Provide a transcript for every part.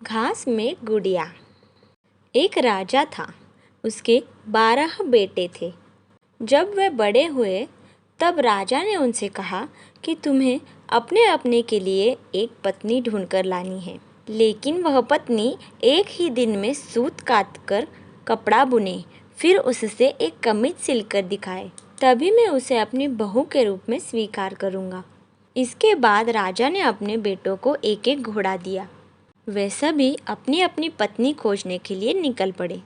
घास में गुड़िया। एक राजा था, उसके 12 बेटे थे। जब वे बड़े हुए तब राजा ने उनसे कहा कि तुम्हें अपने अपने के लिए एक पत्नी ढूंढकर लानी है। लेकिन वह पत्नी एक ही दिन में सूत काट कर कपड़ा बुने, फिर उससे एक कमीज सिलकर दिखाए, तभी मैं उसे अपनी बहू के रूप में स्वीकार करूँगा। इसके बाद राजा ने अपने बेटों को एक एक घोड़ा दिया। वे सभी अपनी अपनी पत्नी खोजने के लिए निकल पड़े।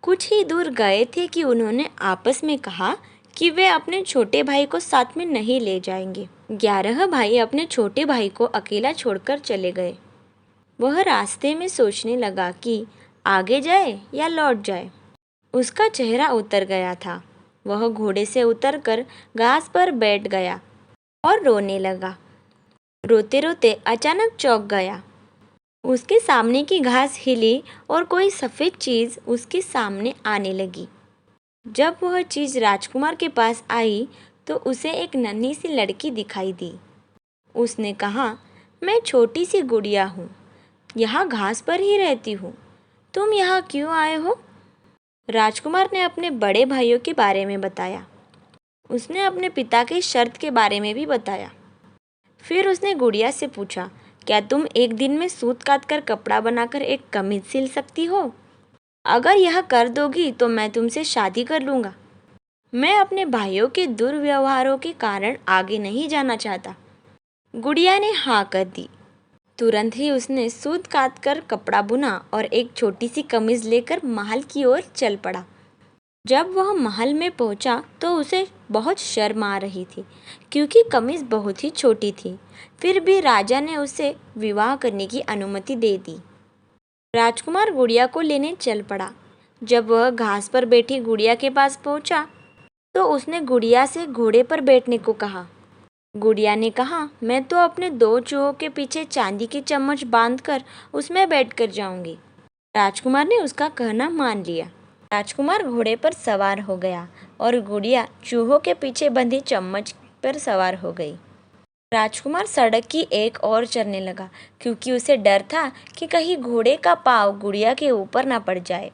कुछ ही दूर गए थे कि उन्होंने आपस में कहा कि वे अपने छोटे भाई को साथ में नहीं ले जाएंगे। 11 भाई अपने छोटे भाई को अकेला छोड़कर चले गए। वह रास्ते में सोचने लगा कि आगे जाए या लौट जाए। उसका चेहरा उतर गया था। वह घोड़े से उतरकर घास पर बैठ गया और रोने लगा। रोते रोते अचानक चौंक गया। उसके सामने की घास हिली और कोई सफ़ेद चीज़ उसके सामने आने लगी। जब वह चीज़ राजकुमार के पास आई तो उसे एक नन्ही सी लड़की दिखाई दी। उसने कहा, मैं छोटी सी गुड़िया हूँ, यहाँ घास पर ही रहती हूँ। तुम यहाँ क्यों आए हो? राजकुमार ने अपने बड़े भाइयों के बारे में बताया। उसने अपने पिता की शर्त के बारे में भी बताया। फिर उसने गुड़िया से पूछा, क्या तुम एक दिन में सूत काट कर कपड़ा बनाकर एक कमीज सिल सकती हो? अगर यह कर दोगी तो मैं तुमसे शादी कर लूँगा। मैं अपने भाइयों के दुर्व्यवहारों के कारण आगे नहीं जाना चाहता। गुड़िया ने हाँ कर दी। तुरंत ही उसने सूत काट कर कपड़ा बुना और एक छोटी सी कमीज लेकर महल की ओर चल पड़ा। जब वह महल में पहुंचा तो उसे बहुत शर्म आ रही थी, क्योंकि कमीज बहुत ही छोटी थी। फिर भी राजा ने उसे विवाह करने की अनुमति दे दी। राजकुमार गुड़िया को लेने चल पड़ा। जब वह घास पर बैठी गुड़िया के पास पहुंचा तो उसने गुड़िया से घोड़े पर बैठने को कहा। गुड़िया ने कहा, मैं तो अपने 2 चूहों के पीछे चांदी की चम्मच बांधकर उसमें बैठकर जाऊंगी। राजकुमार ने उसका कहना मान लिया। राजकुमार घोड़े पर सवार हो गया और गुड़िया चूहों के पीछे बंधी चम्मच पर सवार हो गई। राजकुमार सड़क की एक ओर चलने लगा, क्योंकि उसे डर था कि कहीं घोड़े का पाँव गुड़िया के ऊपर ना पड़ जाए।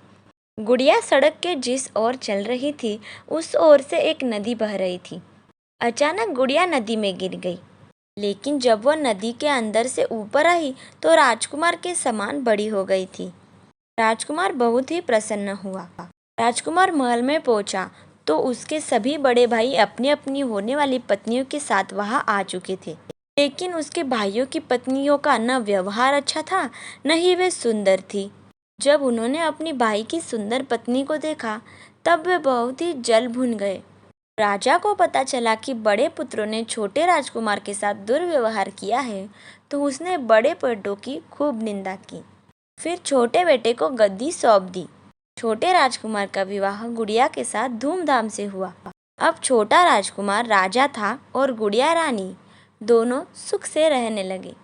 गुड़िया सड़क के जिस ओर चल रही थी उस ओर से एक नदी बह रही थी। अचानक गुड़िया नदी में गिर गई, लेकिन जब वह नदी के अंदर से ऊपर आई तो राजकुमार के समान बड़ी हो गई थी। राजकुमार बहुत ही प्रसन्न हुआ। राजकुमार महल में पहुंचा तो उसके सभी बड़े भाई अपनी अपनी होने वाली पत्नियों के साथ वहां आ चुके थे। लेकिन उसके भाइयों की पत्नियों का न व्यवहार अच्छा था, न ही वे सुंदर थी। जब उन्होंने अपनी भाई की सुंदर पत्नी को देखा तब वे बहुत ही जल भुन गए। राजा को पता चला कि बड़े पुत्रों ने छोटे राजकुमार के साथ दुर्व्यवहार किया है, तो उसने बड़े बेटों की खूब निंदा की। फिर छोटे बेटे को गद्दी सौंप दी। छोटे राजकुमार का विवाह गुड़िया के साथ धूमधाम से हुआ। अब छोटा राजकुमार राजा था और गुड़िया रानी, दोनों सुख से रहने लगे।